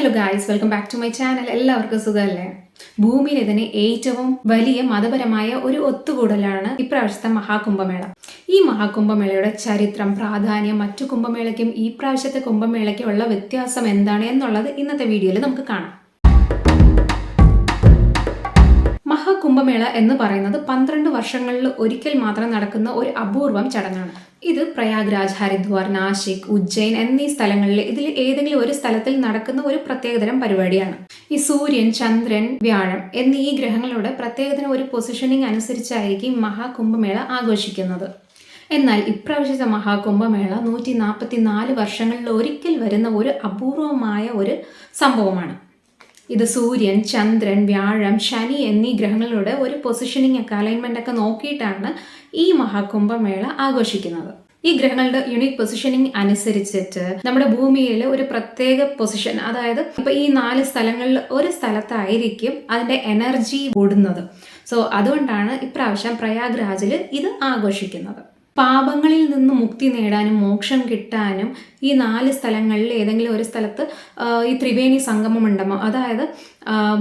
Hello guys, welcome back to my channel. എല്ലാവർക്കും സുഖമല്ലേ? ഭൂമിയിലെ തന്നെ ഏറ്റവും വലിയ മതപരമായ ഒരു ഒത്തുകൂടലാണ് ഇപ്രാവശ്യത്തെ മഹാകുംഭമേള. ഈ മഹാകുംഭമേളയുടെ ചരിത്രം, പ്രാധാന്യം, മറ്റു കുംഭമേളയ്ക്കും ഈ പ്രാവശ്യത്തെ കുംഭമേളയ്ക്കും ഉള്ള വ്യത്യാസം എന്താണ് എന്നുള്ളത് ഇന്നത്തെ വീഡിയോയിൽ നമുക്ക് കാണാം. മഹാകുംഭമേള എന്ന് പറയുന്നത് 12 വർഷങ്ങളിൽ ഒരിക്കൽ മാത്രം നടക്കുന്ന ഒരു അപൂർവം ചടങ്ങാണ്. ഇത് പ്രയാഗ്രാജ്, ഹരിദ്വാർ, നാശിക്, ഉജ്ജയിൻ എന്നീ സ്ഥലങ്ങളിൽ ഇതിൽ ഏതെങ്കിലും ഒരു സ്ഥലത്തിൽ നടക്കുന്ന ഒരു പ്രത്യേകതരം പരിപാടിയാണ്. ഈ സൂര്യൻ, ചന്ദ്രൻ, വ്യാഴം എന്നീ ഈ ഗ്രഹങ്ങളുടെ പ്രത്യേകതരം ഒരു പൊസിഷനിങ് അനുസരിച്ചായിരിക്കും മഹാകുംഭമേള ആഘോഷിക്കുന്നത്. എന്നാൽ ഇപ്രാവശ്യത്തെ മഹാകുംഭമേള 144 വർഷങ്ങളിൽ ഒരിക്കൽ വരുന്ന ഒരു അപൂർവമായ ഒരു സംഭവമാണ്. ഇത് സൂര്യൻ, ചന്ദ്രൻ, വ്യാഴം, ശനി എന്നീ ഗ്രഹങ്ങളുടെ ഒരു പൊസിഷനിങ് ഒക്കെ അലൈൻമെന്റ് ഒക്കെ നോക്കിയിട്ടാണ് ഈ മഹാകുംഭമേള ആഘോഷിക്കുന്നത്. ഈ ഗ്രഹങ്ങളുടെ യുണീക് പൊസിഷനിങ് അനുസരിച്ചിട്ട് നമ്മുടെ ഭൂമിയിൽ ഒരു പ്രത്യേക പൊസിഷൻ, അതായത് ഇപ്പൊ ഈ 4 സ്ഥലങ്ങളിൽ ഒരു സ്ഥലത്തായിരിക്കും അതിന്റെ എനർജി ഓടുന്നത്. സോ അതുകൊണ്ടാണ് ഇപ്രാവശ്യം പ്രയാഗ്രാജിൽ ഇത് ആഘോഷിക്കുന്നത്. പാപങ്ങളിൽ നിന്ന് മുക്തി നേടാനും മോക്ഷം കിട്ടാനും ഈ 4 സ്ഥലങ്ങളിൽ ഏതെങ്കിലും ഒരു സ്ഥലത്ത് ഈ ത്രിവേണി സംഗമം ഉണ്ടാകും. അതായത്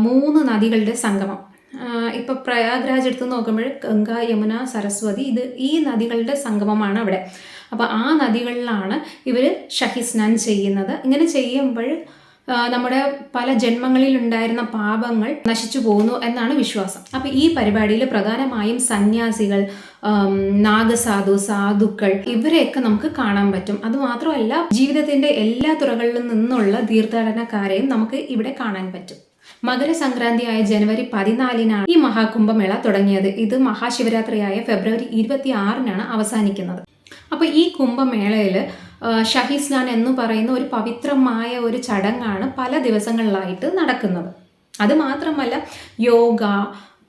3 നദികളുടെ സംഗമം. ഇപ്പൊ പ്രയാഗ്രാജ് എടുത്ത് നോക്കുമ്പോൾ ഗംഗ, യമുന, സരസ്വതി, ഈ നദികളുടെ സംഗമമാണ് അവിടെ. അപ്പൊ ആ നദികളിലാണ് ഇവര് ഷഹിസ്നാൻ ചെയ്യുന്നത്. ഇങ്ങനെ ചെയ്യുമ്പോൾ നമ്മുടെ പല ജന്മങ്ങളിൽ ഉണ്ടായിരുന്ന പാപങ്ങൾ നശിച്ചു പോകുന്നു എന്നാണ് വിശ്വാസം. അപ്പൊ ഈ പരിപാടിയിൽ പ്രധാനമായും സന്യാസികൾ, നാഗസാധു, സാധുക്കൾ ഇവരെയൊക്കെ നമുക്ക് കാണാൻ പറ്റും. അതുമാത്രമല്ല, ജീവിതത്തിന്റെ എല്ലാ തുറകളിൽ നിന്നുള്ള തീർത്ഥാടനക്കാരെയും നമുക്ക് ഇവിടെ കാണാൻ പറ്റും. മകരസംക്രാന്തിയായ ജനുവരി 14-നാണ് ഈ മഹാകുംഭമേള തുടങ്ങിയത്. ഇത് മഹാശിവരാത്രിയായ ഫെബ്രുവരി 26-നാണ് അവസാനിക്കുന്നത്. അപ്പൊ ഈ കുംഭമേളയിൽ ഷഹിസ്നാൻ എന്ന് പറയുന്ന ഒരു പവിത്രമായ ഒരു ചടങ്ങാണ് പല ദിവസങ്ങളിലായിട്ട് നടക്കുന്നത്. അത് മാത്രമല്ല, യോഗ,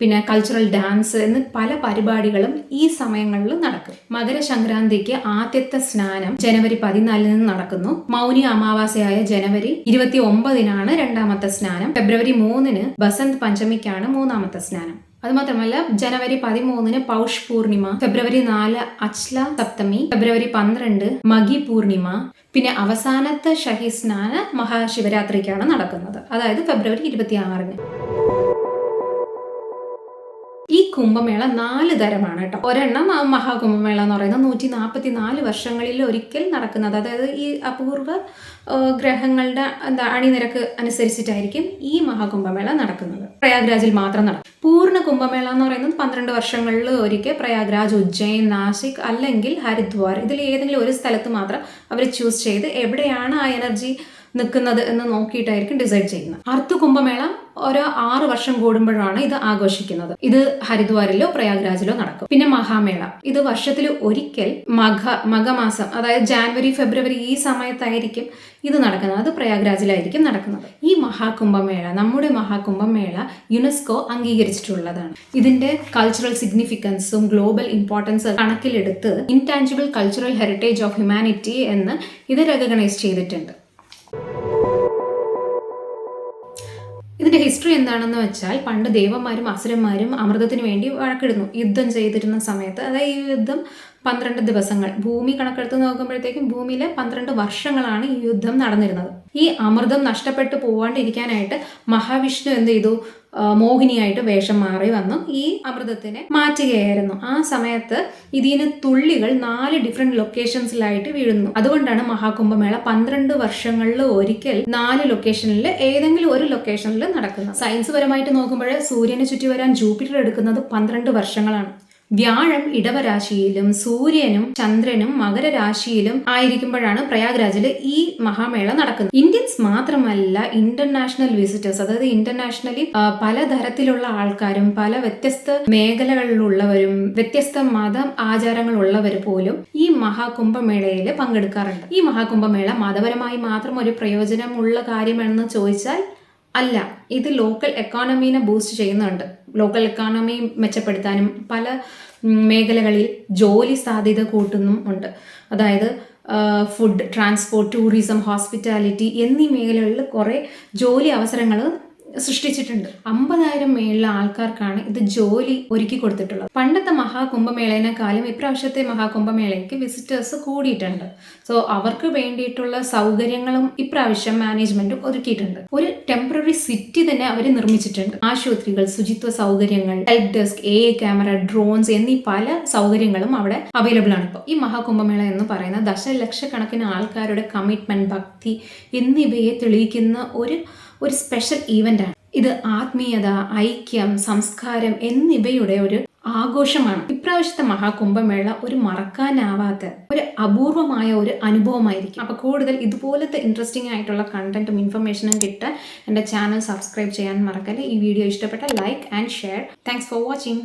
പിന്നെ കൾച്ചറൽ ഡാൻസ് എന്ന് പല പരിപാടികളും ഈ സമയങ്ങളിൽ നടക്കും. മകരസംക്രാന്തിക്ക് ആദ്യത്തെ സ്നാനം ജനുവരി 14-ന് നടക്കുന്നു. മൗനി അമാവാസയായ ജനുവരി 29-നാണ് രണ്ടാമത്തെ സ്നാനം. ഫെബ്രുവരി 3-ന് ബസന്ത് പഞ്ചമിക്കാണ് മൂന്നാമത്തെ സ്നാനം. അതുമാത്രമല്ല, ജനുവരി 13-ന് പൗഷ് പൂർണിമ, ഫെബ്രുവരി 4 അച്ല സപ്തമി, ഫെബ്രുവരി 12 മഗി പൂർണിമ, പിന്നെ അവസാനത്തെ ഷഹിസ്നാന മഹാശിവരാത്രിക്കാണ് നടക്കുന്നത്, അതായത് ഫെബ്രുവരി 26-ന്. ഈ കുംഭമേള 4 തരമാണ് കേട്ടോ. ഒരെണ്ണം മഹാകുംഭമേള എന്ന് പറയുന്നത് 144 വർഷങ്ങളിൽ ഒരിക്കൽ നടക്കുന്നത്. അതായത് ഈ അപൂർവ ഗ്രഹങ്ങളുടെ അണിനിരക്ക് അനുസരിച്ചിട്ടായിരിക്കും ഈ മഹാകുംഭമേള നടക്കുന്നത്. പ്രയാഗ്രാജിൽ മാത്രം നടക്കും. പൂർണ്ണ കുംഭമേള എന്ന് പറയുന്നത് 12 വർഷങ്ങളിൽ ഒരിക്കൽ പ്രയാഗ്രാജ്, ഉജ്ജയിൻ, നാശിക് അല്ലെങ്കിൽ ഹരിദ്വാർ ഇതിൽ ഏതെങ്കിലും ഒരു സ്ഥലത്ത് മാത്രം അവർ ചൂസ് ചെയ്ത് എവിടെയാണ് ആ എനർജി നിൽക്കുന്നത് എന്ന് നോക്കിയിട്ടായിരിക്കും ഡിസൈഡ് ചെയ്യുന്നത്. അർദ്ധ കുംഭമേള ഓരോ 6 വർഷം കൂടുമ്പോഴാണ് ഇത് ആഘോഷിക്കുന്നത്. ഇത് ഹരിദ്വാറിലോ പ്രയാഗ്രാജിലോ നടക്കും. പിന്നെ മഹാമേള, ഇത് വർഷത്തിൽ ഒരിക്കൽ മഘമാസം, അതായത് ജാനുവരി, ഫെബ്രുവരി ഈ സമയത്തായിരിക്കും ഇത് നടക്കുന്നത്. അത് പ്രയാഗ്രാജിലായിരിക്കും നടക്കുന്നത്. ഈ മഹാകുംഭമേള, നമ്മുടെ മഹാകുംഭമേള യുനെസ്കോ അംഗീകരിച്ചിട്ടുള്ളതാണ്. ഇതിന്റെ കൾച്ചറൽ സിഗ്നിഫിക്കൻസും ഗ്ലോബൽ ഇമ്പോർട്ടൻസ് കണക്കിലെടുത്ത് intangible cultural heritage of humanity എന്ന് ഇത് റെക്കഗ്നൈസ് ചെയ്തിട്ടുണ്ട്. ഇതിന്റെ ഹിസ്റ്ററി എന്താണെന്ന് വെച്ചാൽ, പണ്ട് ദേവന്മാരും അസുരന്മാരും അമൃതത്തിന് വേണ്ടി വഴക്കിടുന്നു. യുദ്ധം ചെയ്തിരുന്ന സമയത്ത്, അതായത് ഈ യുദ്ധം 12 ദിവസങ്ങൾ, ഭൂമി കണക്കെടുത്ത് നോക്കുമ്പോഴത്തേക്കും ഭൂമിയിലെ 12 വർഷങ്ങളാണ് ഈ യുദ്ധം നടന്നിരുന്നത്. ഈ അമൃതം നഷ്ടപ്പെട്ടു പോവാണ്ടിരിക്കാനായിട്ട് മഹാവിഷ്ണു എന്ത് ചെയ്തു? മോഹിനിയായിട്ട് വേഷം മാറി വന്നു ഈ അമൃതത്തിനെ മാറ്റുകയായിരുന്നു. ആ സമയത്ത് ഇതിന് തുള്ളികൾ 4 ഡിഫറെന്റ് ലൊക്കേഷൻസിലായിട്ട് വീഴുന്നു. അതുകൊണ്ടാണ് മഹാകുംഭമേള 12 വർഷങ്ങളിൽ ഒരിക്കൽ 4 ലൊക്കേഷനിൽ ഏതെങ്കിലും ഒരു ലൊക്കേഷനിൽ നടക്കുന്നത്. സയൻസ് പരമായിട്ട് നോക്കുമ്പോൾ സൂര്യനെ ചുറ്റി വരാൻ ജൂപ്പിറ്റർ എടുക്കുന്നത് 12 വർഷങ്ങളാണ്. വ്യാഴം ഇടവരാശിയിലും സൂര്യനും ചന്ദ്രനും മകരരാശിയിലും ആയിരിക്കുമ്പോഴാണ് പ്രയാഗ്രാജിൽ ഈ മഹാമേള നടക്കുന്നത്. ഇന്ത്യൻസ് മാത്രമല്ല, ഇന്റർനാഷണൽ വിസിറ്റേഴ്സ്, അതായത് ഇന്റർനാഷണലി പലതരത്തിലുള്ള ആൾക്കാരും പല വ്യത്യസ്ത മേഖലകളിലുള്ളവരും വ്യത്യസ്ത മത ആചാരങ്ങളുള്ളവർ പോലും ഈ മഹാകുംഭമേളയിൽ പങ്കെടുക്കാറുണ്ട്. ഈ മഹാകുംഭമേള മതപരമായി മാത്രം ഒരു പ്രയോജനമുള്ള കാര്യമെന്ന് ചോദിച്ചാൽ അല്ല. ഇത് ലോക്കൽ എക്കോണമീനെ ബൂസ്റ്റ് ചെയ്യുന്നുണ്ട്. ലോക്കൽ എക്കോണമി മെച്ചപ്പെടുത്താനും പല മേഖലകളിൽ ജോലി സാധ്യത കൂട്ടുന്നും ഉണ്ട്. അതായത് ഫുഡ്, ട്രാൻസ്പോർട്ട്, ടൂറിസം, ഹോസ്പിറ്റാലിറ്റി എന്നീ മേഖലകളിൽ കുറേ ജോലി അവസരങ്ങൾ സൃഷ്ടിച്ചിട്ടുണ്ട്. 50,000 മേളിലെ ആൾക്കാർക്കാണ് ഇത് ജോലി ഒരുക്കി കൊടുത്തിട്ടുള്ളത്. പണ്ടത്തെ മഹാകുംഭമേളേനെക്കാളും ഇപ്രാവശ്യത്തെ മഹാകുംഭമേളയ്ക്ക് വിസിറ്റേഴ്സ് കൂടിയിട്ടുണ്ട്. സോ അവർക്ക് വേണ്ടിയിട്ടുള്ള സൗകര്യങ്ങളും ഇപ്രാവശ്യം മാനേജ്മെന്റ് ഒരുക്കിയിട്ടുണ്ട്. ഒരു ടെമ്പററി സിറ്റി തന്നെ അവർ നിർമ്മിച്ചിട്ടുണ്ട്. ആശുപത്രികൾ, ശുചിത്വ സൗകര്യങ്ങൾ, help desk, AI camera, drones എന്നീ പല സൗകര്യങ്ങളും അവിടെ അവൈലബിൾ ആണ്. ഇപ്പോൾ ഈ മഹാകുംഭമേള എന്ന് പറയുന്ന ദശലക്ഷക്കണക്കിന് ആൾക്കാരുടെ കമ്മിറ്റ്മെന്റ്, ഭക്തി എന്നിവയെ തെളിയിക്കുന്ന ഒരു സ്പെഷ്യൽ ഈവന്റ് ആണ്. ഇത് ആത്മീയത, ഐക്യം, സംസ്കാരം എന്നിവയുടെ ഒരു ആഘോഷമാണ്. ഇപ്രാവശ്യത്തെ മഹാകുംഭമേള ഒരു മറക്കാനാവാത്ത ഒരു അപൂർവമായ ഒരു അനുഭവമായിരിക്കും. അപ്പോൾ കൂടുതൽ ഇതുപോലത്തെ ഇൻട്രസ്റ്റിംഗ് ആയിട്ടുള്ള കണ്ടന്റും ഇൻഫർമേഷനും കിട്ടാൻ എൻ്റെ ചാനൽ സബ്സ്ക്രൈബ് ചെയ്യാൻ മറക്കല്ലേ. ഈ വീഡിയോ ഇഷ്ടപ്പെട്ട like and share. Thanks for watching.